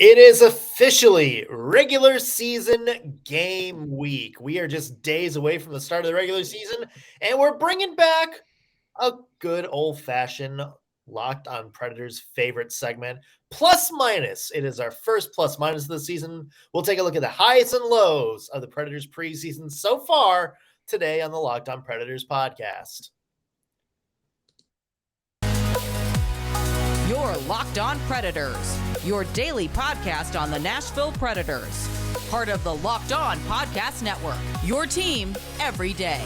It is officially regular season game week. We are just days away from the start of the regular season, and we're bringing back a good old-fashioned Locked on Predators favorite segment, Plus Minus. It is our first Plus Minus of the season. We'll take a look at the highs and lows of the Predators preseason so far today on the Locked on Predators podcast. You're Locked on Predators, your daily podcast on the Nashville Predators. Part of the Locked on Podcast Network, your team every day.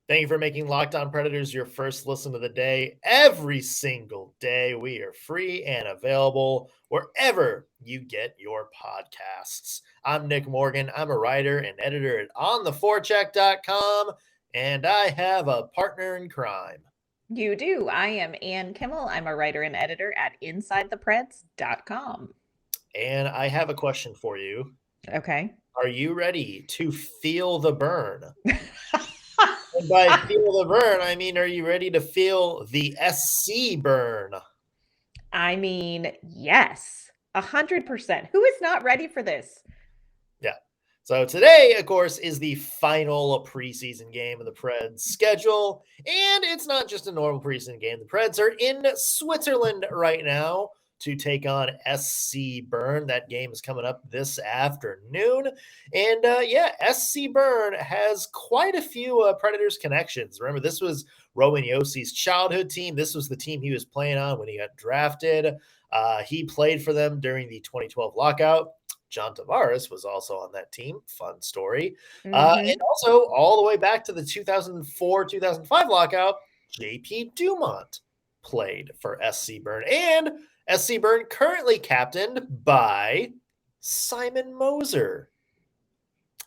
Thank you for making Locked on Predators your first listen of the day. Every single day, we are free and available wherever you get your podcasts. I'm Nick Morgan. I'm a writer and editor at ontheforecheck.com, and I have a partner in crime. You do. I am Ann Kimmel. I'm a writer and editor at InsideThePreds.com. And I have a question for you. Okay. Are you ready to feel the burn? And by feel the burn, I mean, are you ready to feel the SC burn? I mean, yes, 100%. Who is not ready for this? Yeah. So today, of course, is the final preseason game of the Preds schedule. And it's not just a normal preseason game. The Preds are in Switzerland right now to take on SC Bern. That game is coming up this afternoon. And SC Bern has quite a few Predators connections. Remember, this was Rowan Yossi's childhood team. This was the team he was playing on when he got drafted. He played for them during the 2012 lockout. John Tavares was also on that team. Fun story. And also all the way back to the 2004-2005 lockout, JP Dumont played for SC Bern. And SC Bern currently captained by Simon Moser,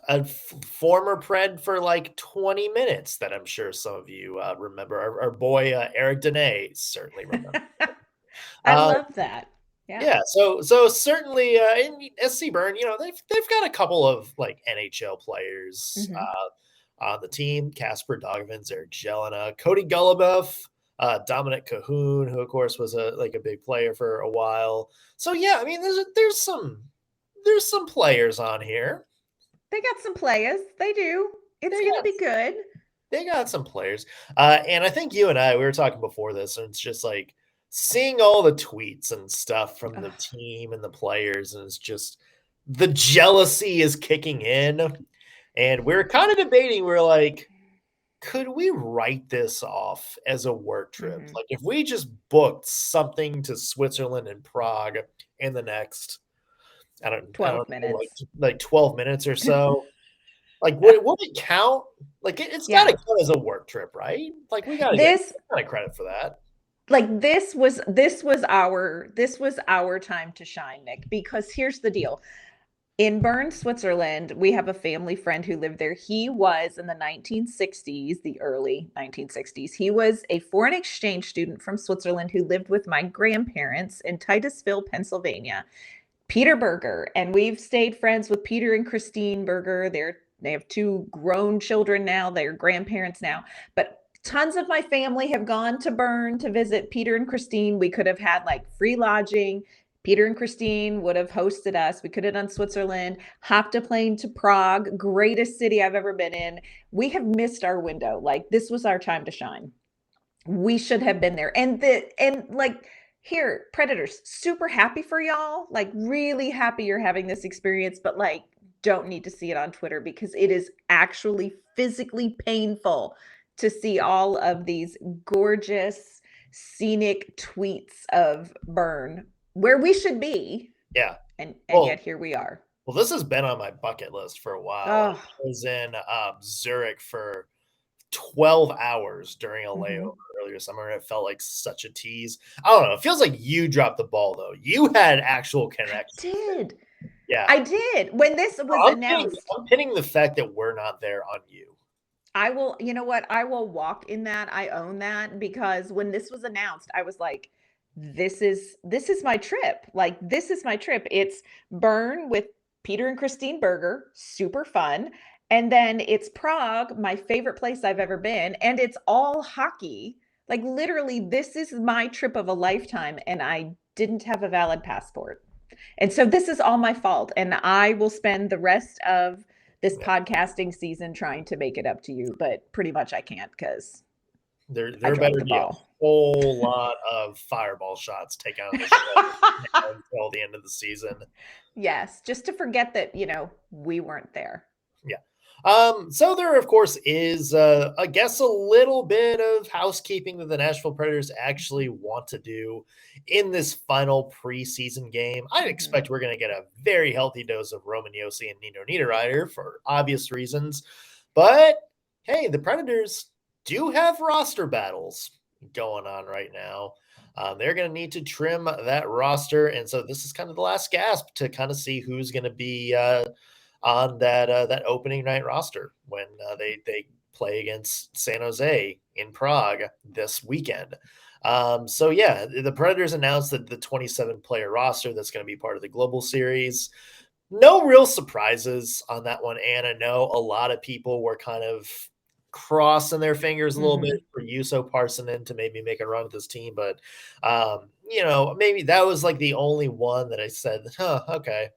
a former Pred for like 20 minutes that I'm sure some of you remember. Our boy Eric Dene certainly remember. I love that. Yeah, so certainly in SC Bern, they've got a couple of like NHL players on the team. Kasper Dogvins, Eric Jelena, Cody Golubev, Dominic Cahoon, who of course was a big player for a while. So yeah, I mean, there's some players on here. They got some players. They do. It's going to be good. They got some players. And I think you and I, we were talking before this, and it's just like seeing all the tweets and stuff from the team and the players, and it's just the jealousy is kicking in. And we're kind of debating, we're like, could we write this off as a work trip? Like if we just booked something to Switzerland and Prague in the next, 12 minutes. Like 12 minutes or so. Like, would it count? Like, it's got to count as a work trip, right? Like, we got to get kind of credit for that. Like, this was our time to shine, Nick, because here's the deal. In Bern, Switzerland, we have a family friend who lived there. He was in the 1960s, the early 1960s. He was a foreign exchange student from Switzerland who lived with my grandparents in Titusville, Pennsylvania. Peter Berger, and we've stayed friends with Peter and Christine Berger. They have two grown children now. They're grandparents now. But tons of my family have gone to Bern to visit Peter and Christine. We could have had like free lodging. Peter and Christine would have hosted us. We could have done Switzerland, hopped a plane to Prague, greatest city I've ever been in. We have missed our window. Like, this was our time to shine. We should have been there. And here, Predators, super happy for y'all. Like, really happy you're having this experience, but like, don't need to see it on Twitter because it is actually physically painful to see all of these gorgeous, scenic tweets of Bern, where we should be. Yeah. And yet here we are. Well, this has been on my bucket list for a while. I was in Zurich for 12 hours during a layover earlier summer. It felt like such a tease. I don't know. It feels like you dropped the ball, though. You had actual connection. I did. Yeah. I did. When this was announced. I'm pinning the fact that we're not there on you. I will, you know what? I will walk in that. I own that, because when this was announced, I was like, this is my trip. Like, this is my trip. It's Bern with Peter and Christine Berger, super fun. And then it's Prague, my favorite place I've ever been, and it's all hockey. Like literally, this is my trip of a lifetime, and I didn't have a valid passport. And so this is all my fault. And I will spend the rest of this Yeah. podcasting season trying to make it up to you, but pretty much I can't because There I better dropped the be a ball. whole lot of fireball shots taken out of the show until the end of the season. Yes, just to forget that, we weren't there. Yeah. So there, of course, is, I guess, a little bit of housekeeping that the Nashville Predators actually want to do in this final preseason game. I expect we're going to get a very healthy dose of Roman Josi and Nino Niederreiter for obvious reasons. But, hey, the Predators do have roster battles going on right now. They're going to need to trim that roster. And so this is kind of the last gasp to kind of see who's going to be on that opening night roster when they play against San Jose in Prague this weekend. So yeah, the Predators announced that the 27 player roster that's going to be part of the Global Series. No real surprises on that one, and I know a lot of people were kind of crossing their fingers a little bit for Juuso Parssinen to maybe make a run with this team, but maybe that was like the only one that I said, okay.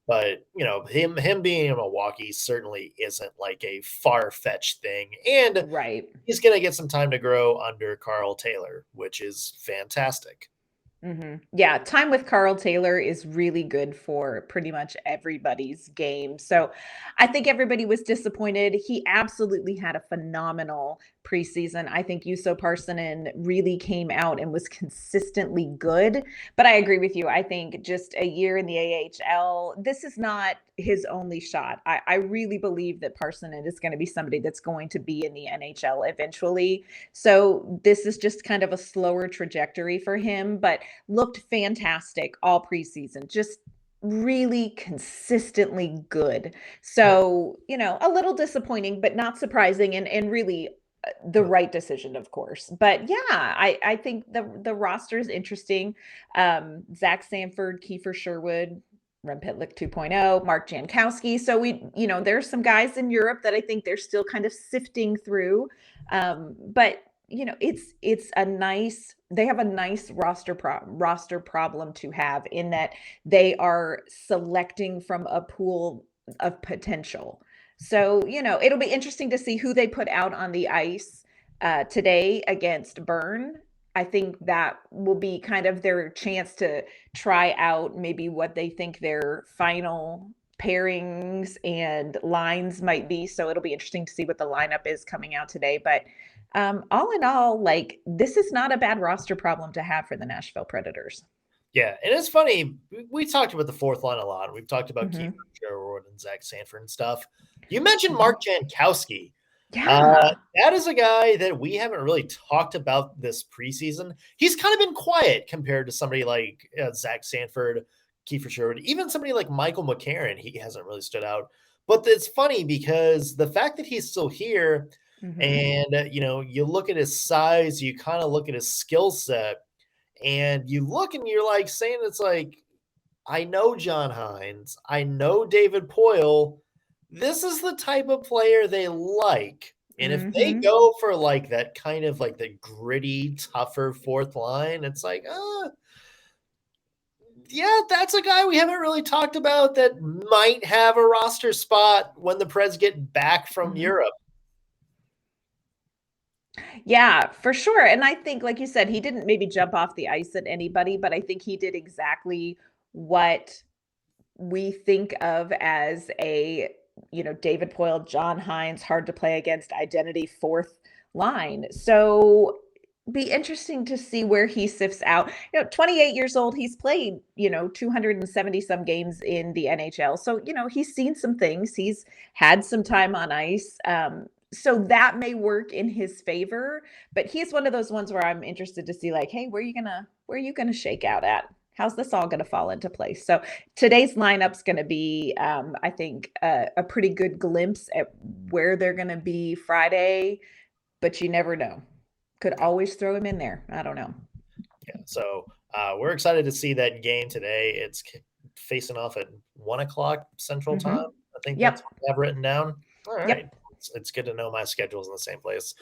But him being in Milwaukee certainly isn't like a far-fetched thing, and Right. he's going to get some time to grow under Carl Taylor, which is fantastic. Yeah, time with Carl Taylor is really good for pretty much everybody's game. So I think everybody was disappointed. He absolutely had a phenomenal preseason. I think Juuso Parssinen really came out and was consistently good. But I agree with you. I think just a year in the AHL, this is not his only shot. I really believe that Parssinen is going to be somebody that's going to be in the NHL eventually. So this is just kind of a slower trajectory for him, but looked fantastic all preseason. Just really consistently good. So, a little disappointing, but not surprising and really the right decision, of course. But yeah, I think the roster is interesting. Zach Sanford, Kiefer Sherwood, Rem Pitlick 2.0, Mark Jankowski. So there's some guys in Europe that I think they're still kind of sifting through. But it's a nice, they have a nice roster problem to have in that they are selecting from a pool of potential. So, it'll be interesting to see who they put out on the ice today against Bern. I think that will be kind of their chance to try out maybe what they think their final pairings and lines might be. So it'll be interesting to see what the lineup is coming out today. But all in all, like this is not a bad roster problem to have for the Nashville Predators. Yeah, and it's funny. We talked about the fourth line a lot. We've talked about Kiefer Sherwood and Zach Sanford and stuff. You mentioned Mark Jankowski. Yeah. That is a guy that we haven't really talked about this preseason. He's kind of been quiet compared to somebody like Zach Sanford, Kiefer Sherwood, even somebody like Michael McCarron. He hasn't really stood out. But it's funny because the fact that he's still here and, you look at his size, you kind of look at his skill set, and you look and you're like saying, it's like, I know John Hines. I know David Poile. This is the type of player they like. And if they go for like that kind of like the gritty, tougher fourth line, it's like, yeah, that's a guy we haven't really talked about that might have a roster spot when the Preds get back from Europe. Yeah, for sure. And I think, like you said, he didn't maybe jump off the ice at anybody, but I think he did exactly what we think of as a, David Poile, John Hines, hard to play against identity fourth line. So be interesting to see where he sifts out. 28 years old, he's played, 270 some games in the NHL. So, he's seen some things. He's had some time on ice. So that may work in his favor, but he's one of those ones where I'm interested to see like, hey, where are you gonna shake out at? How's this all gonna fall into place? So today's lineup's gonna be, I think, a pretty good glimpse at where they're gonna be Friday, but you never know. Could always throw him in there. I don't know. Yeah, so we're excited to see that game today. It's facing off at 1:00 Central Time. I think that's what I have written down. All right. Yep. It's good to know my schedule's in the same place.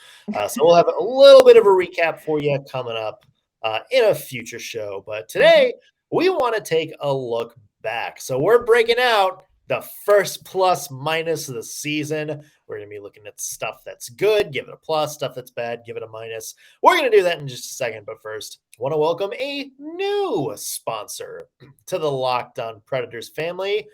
So we'll have a little bit of a recap for you coming up in a future show. But today, we want to take a look back. So we're breaking out the first plus minus of the season. We're going to be looking at stuff that's good, give it a plus, stuff that's bad, give it a minus. We're going to do that in just a second. But first, I want to welcome a new sponsor to the Locked On Predators family.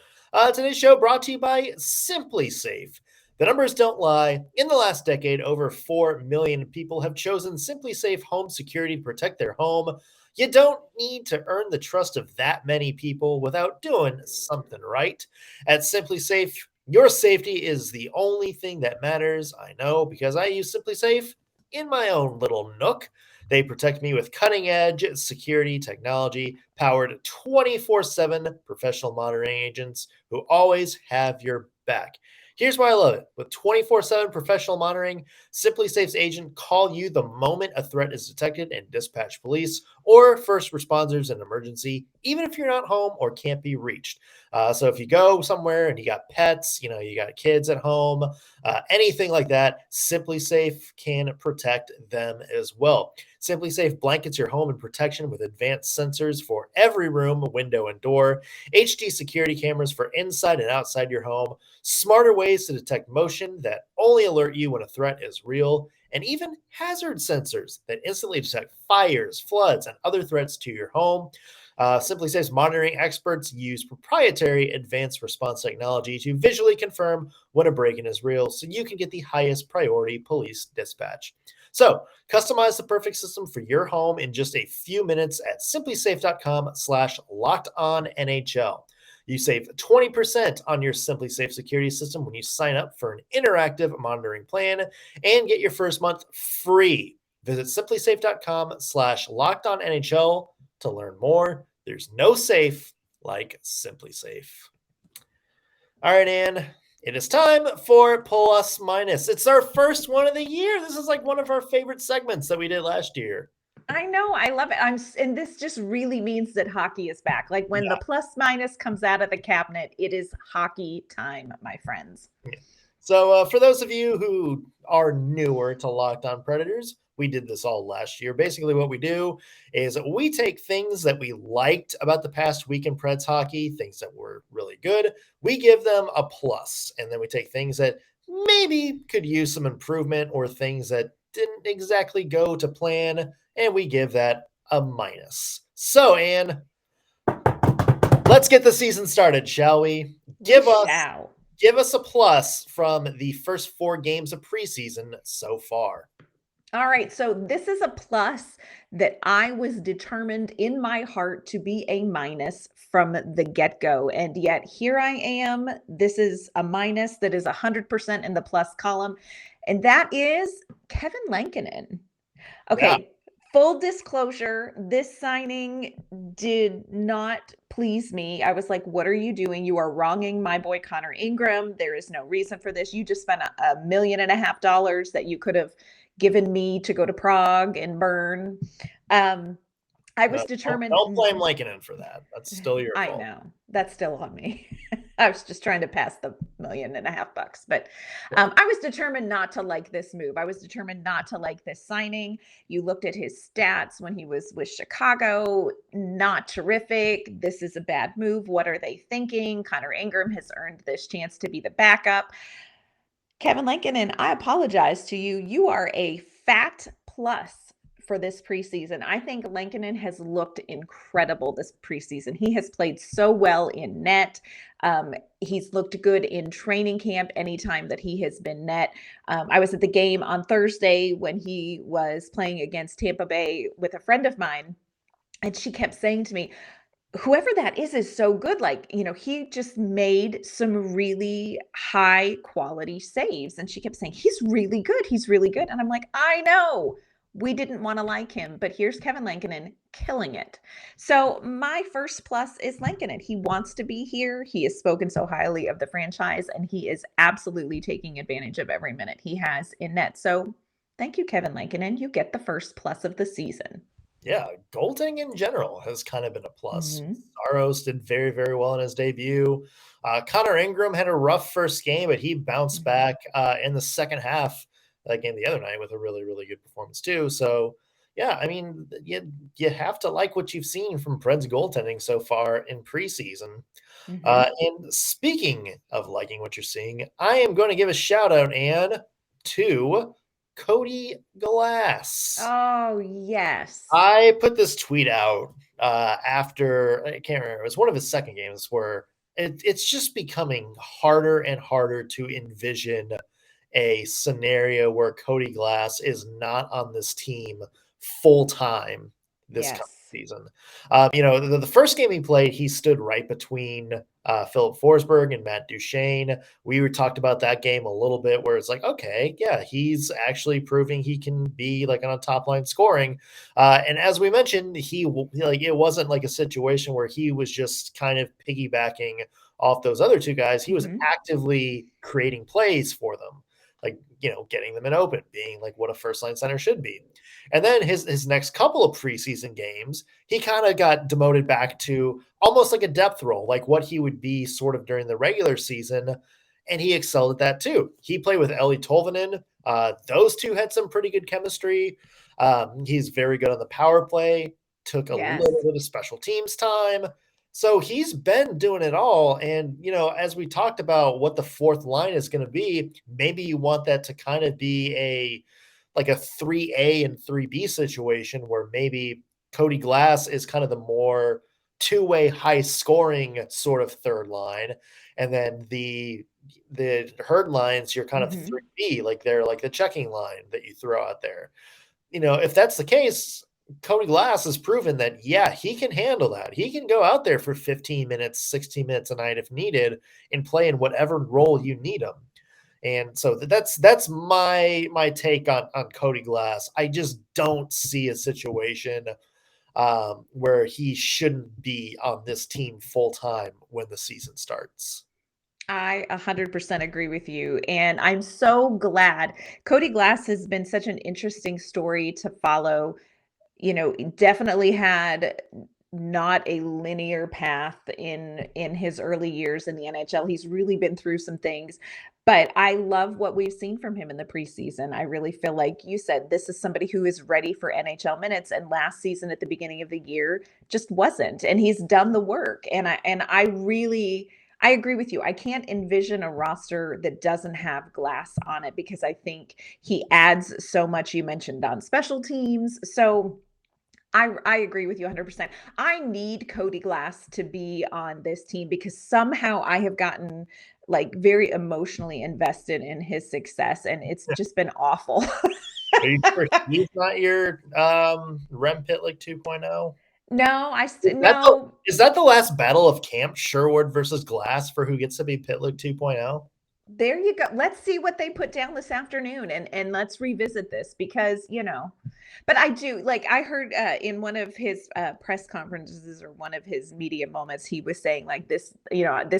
Today's show brought to you by SimpliSafe. The numbers don't lie. In the last decade, over 4 million people have chosen SimpliSafe home security to protect their home. You don't need to earn the trust of that many people without doing something right. At SimpliSafe, your safety is the only thing that matters. I know because I use SimpliSafe in my own little nook. They protect me with cutting-edge security technology, powered 24/7 professional monitoring agents who always have your back. Here's why I love it. With 24/7 professional monitoring, SimpliSafe's agent call you the moment a threat is detected and dispatch police or first responders in an emergency, even if you're not home or can't be reached. So if you go somewhere and you got pets, you got kids at home, anything like that, SimpliSafe can protect them as well. SimpliSafe blankets your home in protection with advanced sensors for every room, window, and door, HD security cameras for inside and outside your home, smarter ways to detect motion that only alert you when a threat is real, and even hazard sensors that instantly detect fires, floods, and other threats to your home. SimpliSafe's monitoring experts use proprietary advanced response technology to visually confirm when a break-in is real so you can get the highest priority police dispatch. So, customize the perfect system for your home in just a few minutes at simplisafe.com/lockedonnhl. You save 20% on your SimpliSafe security system when you sign up for an interactive monitoring plan and get your first month free. Visit simplisafe.com/lockedonnhl to learn more. There's no safe like SimpliSafe. All right, Ann, it is time for Plus Minus. It's our first one of the year. This is like one of our favorite segments that we did last year. I know. I love it. And this just really means that hockey is back. Like when the plus minus comes out of the cabinet, it is hockey time, my friends. So for those of you who are newer to Locked On Predators, we did this all last year. Basically, what we do is we take things that we liked about the past week in Preds hockey, things that were really good. We give them a plus. And then we take things that maybe could use some improvement or things that didn't exactly go to plan, and we give that a minus. So, Ann, let's get the season started, shall we? Give us a plus from the first 4 games of preseason so far. All right. So this is a plus that I was determined in my heart to be a minus from the get-go. And yet here I am. This is a minus that is 100% in the plus column. And that is Kevin Lankanen. Okay. Full disclosure, this signing did not please me. I was like, what are you doing? You are wronging my boy Conor Ingram. There is no reason for this. You just spent $1.5 million that you could have given me to go to Prague and burn. I was determined. Don't blame Lankanen for that. That's still your fault. I know. That's still on me. I was just trying to pass the $1.5 million. But I was determined not to like this move. I was determined not to like this signing. You looked at his stats when he was with Chicago. Not terrific. This is a bad move. What are they thinking? Conor Ingram has earned this chance to be the backup. Kevin Lankanen, I apologize to you. You are a fat plus for this preseason. I think Lankanen has looked incredible this preseason. He has played so well in net. He's looked good in training camp anytime that he has been net. I was at the game on Thursday when he was playing against Tampa Bay with a friend of mine, and she kept saying to me, whoever that is so good. Like, he just made some really high quality saves. And she kept saying, he's really good. He's really good. And I'm like, I know. We didn't want to like him, but here's Kevin Lankanen killing it. So my first plus is Lankanen. He wants to be here. He has spoken so highly of the franchise, and he is absolutely taking advantage of every minute he has in net. So thank you, Kevin Lankanen. You get the first plus of the season. Yeah, goaltending in general has kind of been a plus. Saros did very, very well in his debut. Conor Ingram had a rough first game, but he bounced Mhm. back in the second half of that game the other night with a really, really good performance too. So, yeah, I mean, you have to like what you've seen from Preds goaltending so far in preseason. Mhm. And speaking of liking what you're seeing, I am going to give a shout out, Anne, to Cody Glass. Oh, yes. I put this tweet out after I can't remember. It was one of his second games where it's just becoming harder and harder to envision a scenario where Cody Glass is not on this team full time this coming Yes. season. The first game he played, he stood right between Philip Forsberg and Matt Duchene. We talked about that game a little bit where it's like, okay, yeah, he's actually proving he can be like on a top line scoring. And as we mentioned, it wasn't like a situation where he was just kind of piggybacking off those other two guys. He was Mhm. actively creating plays for them, like, getting them in open, being like what a first line center should be. And then his next couple of preseason games, he kind of got demoted back to almost like a depth role, like what he would be sort of during the regular season. And he excelled at that too. He played with Ellie Tolvin. Those two had some pretty good chemistry. He's very good on the power play, took a little Yes. bit of special teams time. So he's been doing it all. And, as we talked about what the fourth line is going to be, maybe you want that to kind of be like a 3A and 3B situation where maybe Cody Glass is kind of the more two-way high scoring sort of third line. And then the herd lines, you're kind of Mhm. 3B, like they're like the checking line that you throw out there. If that's the case, Cody Glass has proven that, yeah, he can handle that. He can go out there for 15 minutes, 16 minutes a night if needed and play in whatever role you need him. And so that's my take on Cody Glass. I just don't see a situation where he shouldn't be on this team full time when the season starts. I 100% agree with you. And I'm so glad. Cody Glass has been such an interesting story to follow. Definitely had not a linear path in his early years in the NHL. He's really been through some things, but I love what we've seen from him in the preseason. I really feel like you said this is somebody who is ready for NHL minutes, and last season at the beginning of the year just wasn't, and he's done the work. And I really I agree with you. I can't envision a roster that doesn't have Glass on it because I think he adds so much. You mentioned on special teams. So I agree with you 100%. I need Cody Glass to be on this team because somehow I have gotten like very emotionally invested in his success and it's just been awful. Are you sure he's not your Rem Pitlick 2.0? No, I Is st- that the no. is that the last battle of Camp Sherwood versus Glass for who gets to be Pitlick 2.0? There you go. Let's see what they put down this afternoon and let's revisit this because, but I do like I heard in one of his press conferences or one of his media moments he was saying like this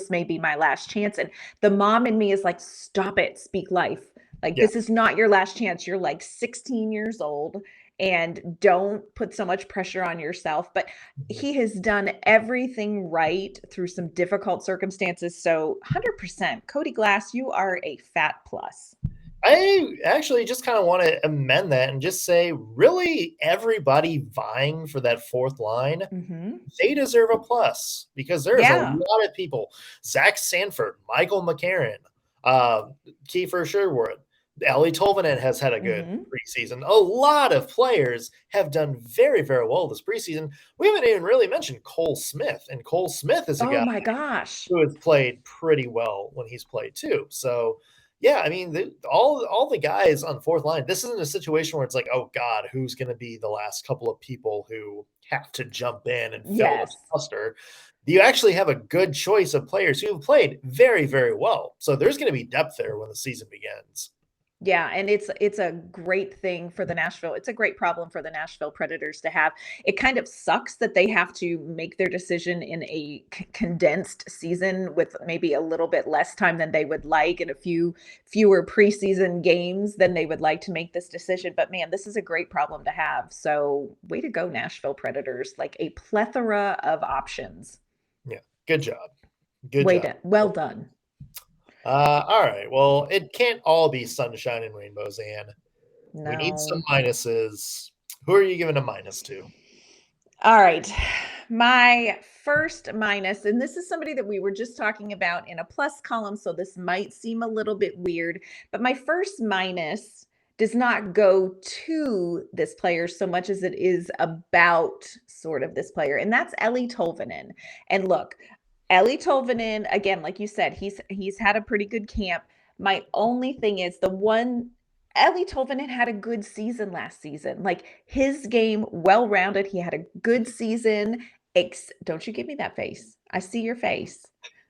may be my last chance and the mom in me is like stop it, speak life. Like Yeah. this is not your last chance. You're like 16 years old and don't put so much pressure on yourself. But Mhm. he has done everything right through some difficult circumstances. So 100%, Cody Glass, you are a fat plus. I actually just kind of want to amend that and just say, really, everybody vying for that fourth line, Hmm. they deserve a plus because there's a Yeah. lot of people. Zach Sanford, Michael McCarron, uh, Kiefer Sherwood, Ellie Tolvin has had a good Hmm. preseason. A lot of players have done very, very well this preseason. We haven't even really mentioned Cole Smith, and Cole Smith is a Oh guy my gosh. who has played pretty well when he's played too. So, yeah, I mean, all the guys on fourth line. This isn't a situation where it's like, oh God, who's going to be the last couple of people who have to jump in and fill this Yes. roster? You actually have a good choice of players who have played very, very well. So there's going to be depth there when the season begins. Yeah, and it's a great thing for the Nashville. It's a great problem for the Nashville Predators to have. It kind of sucks that they have to make their decision in a condensed season with maybe a little bit less time than they would like and a fewer preseason games than they would like to make this decision. But man, this is a great problem to have. So, way to go Nashville Predators, like a plethora of options. Yeah, good job. Good job. Well done. All right. Well, it can't all be sunshine and rainbows, Anne. We need some No. minuses. Who are you giving a minus to? All right. My first minus, and this is somebody that we were just talking about in a plus column, so this might seem a little bit weird, but my first minus does not go to this player so much as it is about sort of this player, and that's Ellie Tolvin. And look, Ellie Tolvin, again, like you said, he's had a pretty good camp. My only thing is Ellie Tolvin had a good season last season. Like his game, well-rounded. He had a good season. Don't you give me that face. I see your face.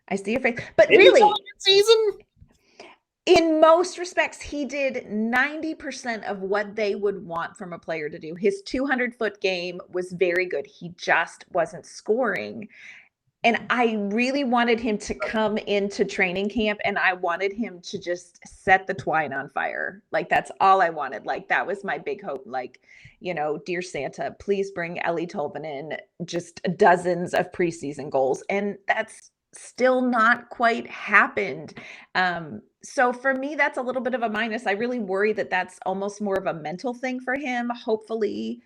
But really, season? In most respects, he did 90% of what they would want from a player to do. His 200-foot game was very good. He just wasn't scoring. And I really wanted him to come into training camp and I wanted him to just set the twine on fire. Like, that's all I wanted. Like, that was my big hope. Like, dear Santa, please bring Ellie Tolvin in, just dozens of preseason goals. And that's still not quite happened. So for me, that's a little bit of a minus. I really worry that that's almost more of a mental thing for him. Hopefully,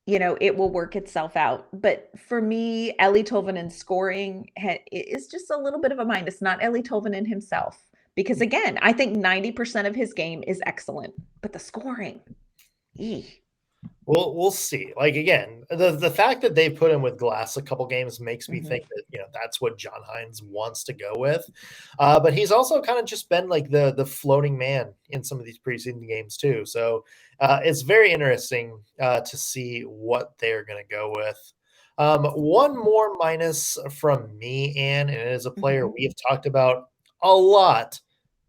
it will work itself out. But for me, Ellie Tolvin scoring is just a little bit of a minus, not Ellie Tolvin himself. Because again, I think 90% of his game is excellent, but the scoring, Well, we'll see. Like, again, the fact that they put him with Glass a couple games makes me think that, that's what John Hines wants to go with. But he's also kind of just been like the floating man in some of these preseason games too. So it's very interesting to see what they're going to go with. One more minus from me, Anne, and it is a player we have talked about a lot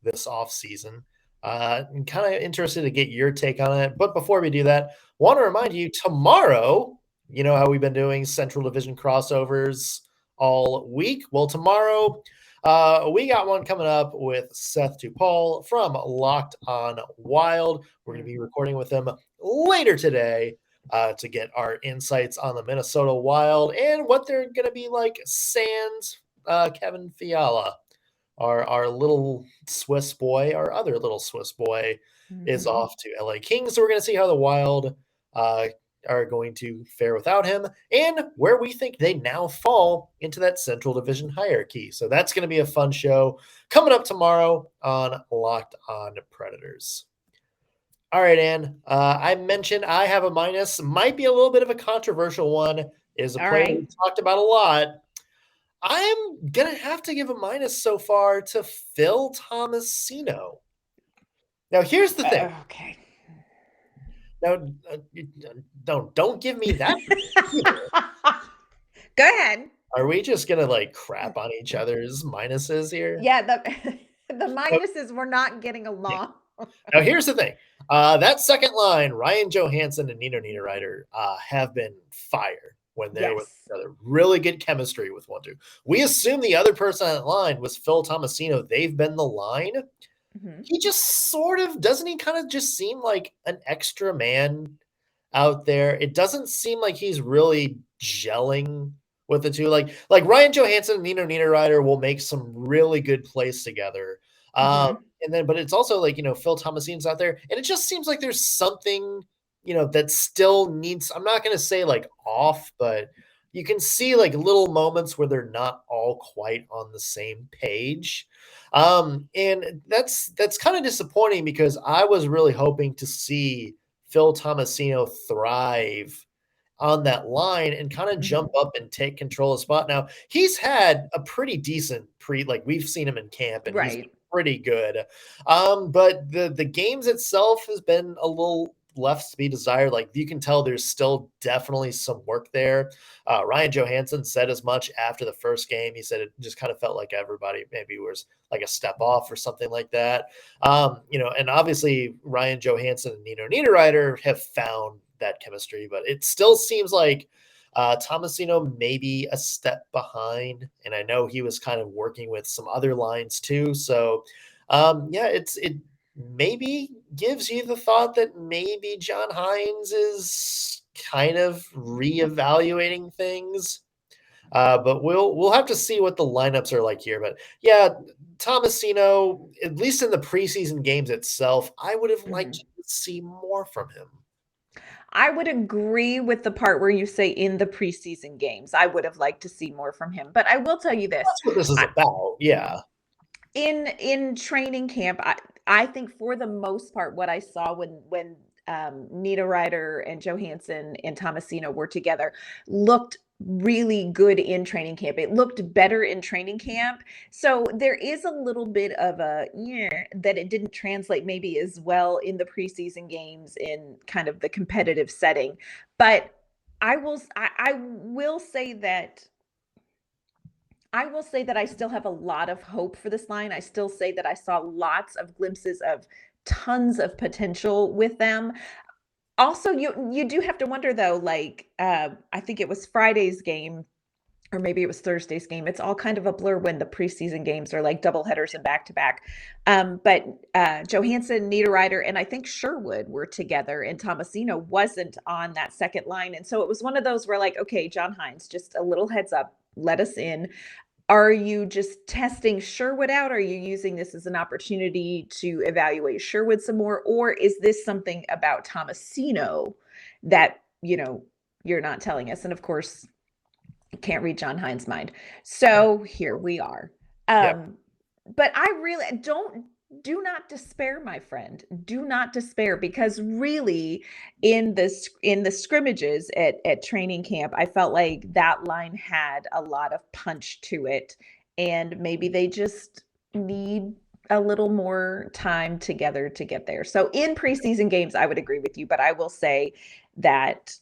this offseason. I'm kind of interested to get your take on it. But before we do that, want to remind you, tomorrow, you know how we've been doing Central Division crossovers all week? Well, tomorrow, we got one coming up with Seth Tupal from Locked On Wild. We're going to be recording with him later today to get our insights on the Minnesota Wild and what they're going to be like sans Kevin Fiala. Our little Swiss boy, our other little Swiss boy, is off to LA Kings. So we're going to see how the Wild are going to fare without him and where we think they now fall into that Central Division hierarchy. So that's going to be a fun show coming up tomorrow on Locked On Predators. All right, Ann. I mentioned I have a minus. Might be a little bit of a controversial one. Is a player we talked about a lot. I'm going to have to give a minus so far to Phil Tomasino. Now, here's the thing. Okay. Now, don't give me that. Go ahead. Are we just going to crap on each other's minuses here? Yeah, the minuses we're not getting along. Yeah. Now, here's the thing. That second line, Ryan Johansson and Nino Niederreiter have been fire when they're with each other. Really good chemistry with one, two. We assume the other person on that line was Phil Tomasino. They've been the line. He just sort of, doesn't he kind of just seem like an extra man out there? It doesn't seem like he's really gelling with the two. Like Ryan Johansson and Nino Niederreiter will make some really good plays together. But it's also Phil Tomasino's out there, and it just seems like there's something, that still needs, I'm not going to say off, but you can see little moments where they're not all quite on the same page. And that's kind of disappointing because I was really hoping to see Phil Tomasino thrive on that line and kind of jump up and take control of the spot. Now, he's had a pretty decent we've seen him in camp and he's been pretty good. But the games itself has been a little left to be desired. You can tell there's still definitely some work there. Ryan Johansson said as much after the first game. He said it just kind of felt like everybody maybe was a step off or something like that. And obviously Ryan Johansson and Nino Niederreiter have found that chemistry, but it still seems like Tomasino maybe a step behind. And I know he was kind of working with some other lines too. So it maybe gives you the thought that maybe John Hines is kind of reevaluating things. But we'll have to see what the lineups are like here. But yeah, Tomasino, at least in the preseason games itself, I would have liked to see more from him. I would agree with the part where you say in the preseason games. I would have liked to see more from him. But I will tell you this. That's what this is about. Yeah. In training camp, I think for the most part, what I saw when Niederreiter and Johansson and Tomasino were together looked really good in training camp. It looked better in training camp. So there is a little bit of a that it didn't translate maybe as well in the preseason games in kind of the competitive setting. But I will say that I still have a lot of hope for this line. I still say that I saw lots of glimpses of tons of potential with them. Also, you do have to wonder though, like I think it was Friday's game, or maybe it was Thursday's game. It's all kind of a blur when the preseason games are like double headers and back to back. But Johansson, Niederreiter, and I think Sherwood were together, and Tomasino wasn't on that second line. And so it was one of those where, like, okay, John Hines, just a little heads up, let us in. Are you just testing Sherwood out? Are you using this as an opportunity to evaluate Sherwood some more? Or is this something about Tomasino that, you're not telling us? And of course, you can't read John Hines' mind. So here we are. But I really do not despair, my friend. Do not despair, because really in the scrimmages at training camp, I felt like that line had a lot of punch to it, and maybe they just need a little more time together to get there. So in preseason games, I would agree with you, but I will say that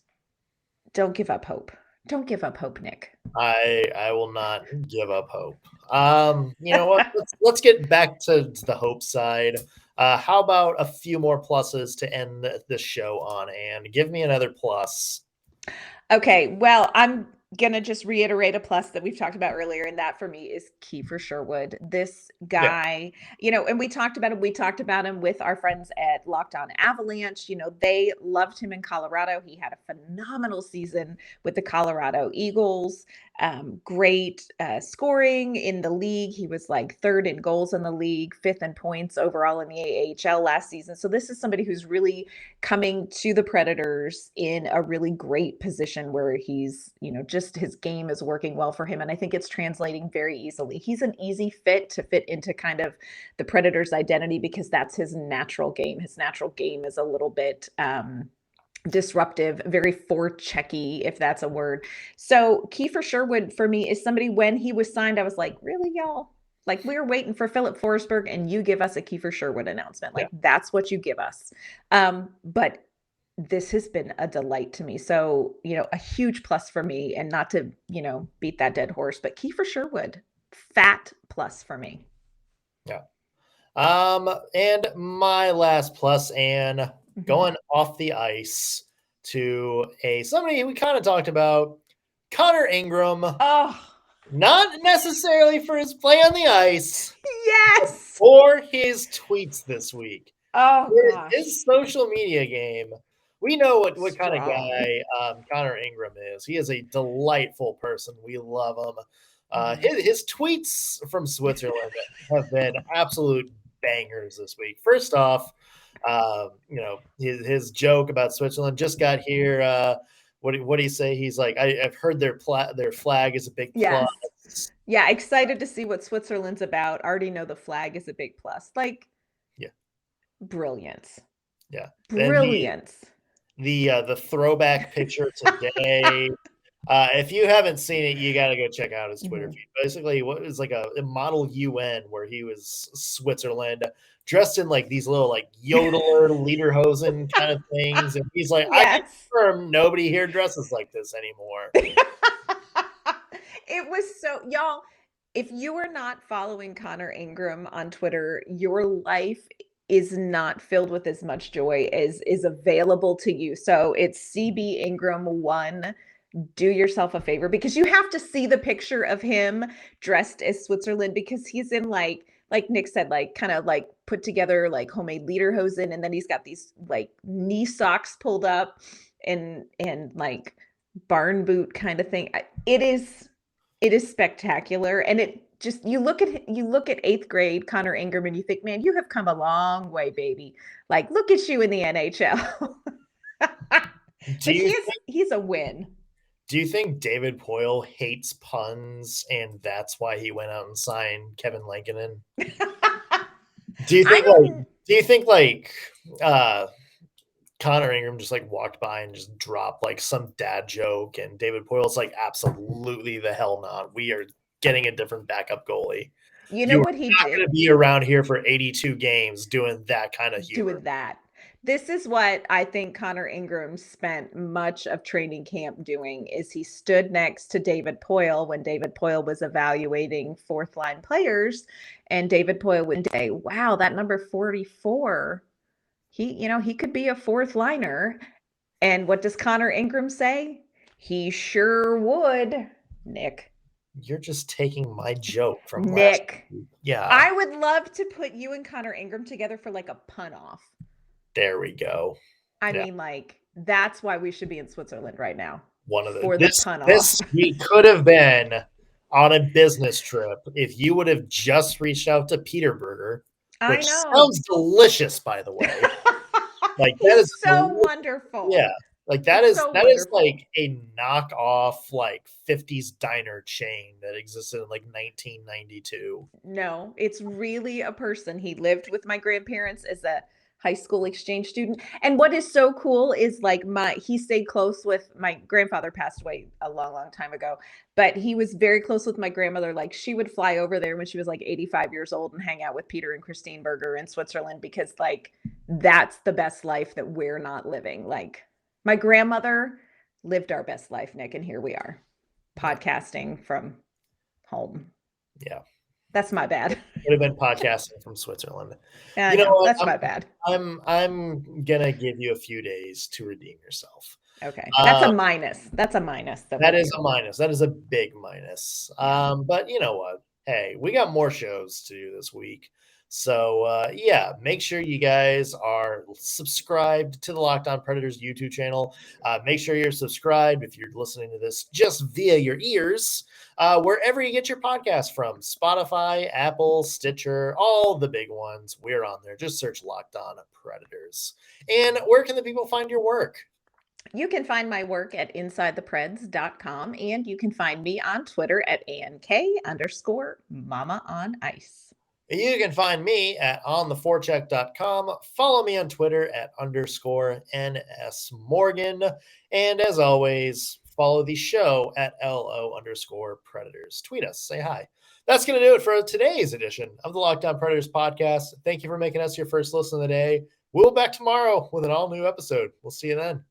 don't give up hope. Don't give up hope, Nick. I will not give up hope. You know what? Let's get back to the hope side. How about a few more pluses to end the show on? And give me another plus. Okay, well, I'm gonna just reiterate a plus that we've talked about earlier, and that for me is Kiefer Sherwood. This guy, and we talked about him. We talked about him with our friends at Locked On Avalanche. They loved him in Colorado. He had a phenomenal season with the Colorado Eagles. Great scoring in the league. He was like third in goals in the league, fifth in points overall in the AHL last season. So this is somebody who's really coming to the Predators in a really great position where he's, just his game is working well for him. And I think it's translating very easily. He's an easy fit to fit into kind of the Predators' identity, because that's his natural game. His natural game is a little bit disruptive, very forechecky, if that's a word. So Kiefer Sherwood for me is somebody, when he was signed, I was like, really, y'all? Like, we were waiting for Philip Forsberg and you give us a Kiefer Sherwood announcement. Like, that's what you give us. But this has been a delight to me. So, a huge plus for me, and not to, beat that dead horse, but Kiefer Sherwood, fat plus for me. Yeah. And my last plus, and going off the ice to somebody we kind of talked about, Conor Ingram. Oh, not necessarily for his play on the ice. Yes. Or his tweets this week. Oh, gosh. His social media game. We know what kind of guy Conor Ingram is. He is a delightful person. We love him. His tweets from Switzerland have been absolute bangers this week. First off, his joke about Switzerland just got here. What do you say? He's like, I've heard their flag is a big plus. Yeah, excited to see what Switzerland's about. Already know the flag is a big plus. Like, brilliance. Yeah, brilliance. The throwback picture today. If you haven't seen it, you got to go check out his Twitter feed. Basically, what was like a model UN where he was Switzerland, dressed in like these little like yodeler lederhosen kind of things, and he's like, I confirm nobody here dresses like this anymore. It was so, y'all. If you are not following Conor Ingram on Twitter, your life is not filled with as much joy as is available to you. So it's CB Ingram 1. Do yourself a favor, because you have to see the picture of him dressed as Switzerland, because he's in like Nick said, like kind of like put together like homemade lederhosen, and then he's got these like knee socks pulled up and like barn boot kind of thing. It is It is spectacular. And it just, you look at eighth grade Conor Ingram and you think, man, you have come a long way, baby. Like, look at you in the NHL. Do But you he's a win. Do you think David Poyle hates puns and that's why he went out and signed Kevin Lankanen? Do you think I mean, Conor Ingram just like walked by and just dropped like some dad joke and David Poyle's like, absolutely the hell not. We are getting a different backup goalie. you know You are what he not going did? to be around here for 82 games doing that kind of humor. Doing that. This is what I think Conor Ingram spent much of training camp doing is he stood next to David Poyle when David Poyle was evaluating fourth line players, and David Poyle would say, wow, that number 44, he could be a fourth liner. And what does Conor Ingram say? He sure would, Nick. You're just taking my joke from last Nick. week. Yeah. I would love to put you and Conor Ingram together for like a pun off. There we go. I mean, like, that's why we should be in Switzerland right now. One of the for this the pun this off. we could have been on a business trip if you would have just reached out to Peterburger, I which know. sounds delicious, by the way. Like that is so wonderful. Yeah, like that is so that is wonderful. like a knockoff like 50s diner chain that existed in like 1992. No, it's really a person. He lived with my grandparents as a high school exchange student. And what is so cool is like he stayed close with my grandfather, passed away a long, long time ago, but he was very close with my grandmother. Like she would fly over there when she was like 85 years old and hang out with Peter and Christine Berger in Switzerland because like that's the best life that we're not living. Like my grandmother lived our best life, Nick, and here we are podcasting from home. Yeah. That's my bad. Would have been podcasting from Switzerland. You know what? That's my bad. I'm gonna give you a few days to redeem yourself. Okay, that's a minus. That's a minus. That is a minus. That is a big minus. But you know what? Hey, we got more shows to do this week. So yeah, make sure you guys are subscribed to the Locked On Predators YouTube channel. Make sure you're subscribed if you're listening to this just via your ears, wherever you get your podcast from: Spotify, Apple, Stitcher, all the big ones. We're on there. Just search Locked On Predators. And where can the people find your work? You can find my work at InsideThePreds.com, and you can find me on Twitter at ANK_Mama on Ice. You can find me at ontheforecheck.com. Follow me on Twitter at _NSMorgan. And as always, follow the show at LO_Predators. Tweet us, say hi. That's going to do it for today's edition of the Locked On Predators podcast. Thank you for making us your first listen of the day. We'll be back tomorrow with an all new episode. We'll see you then.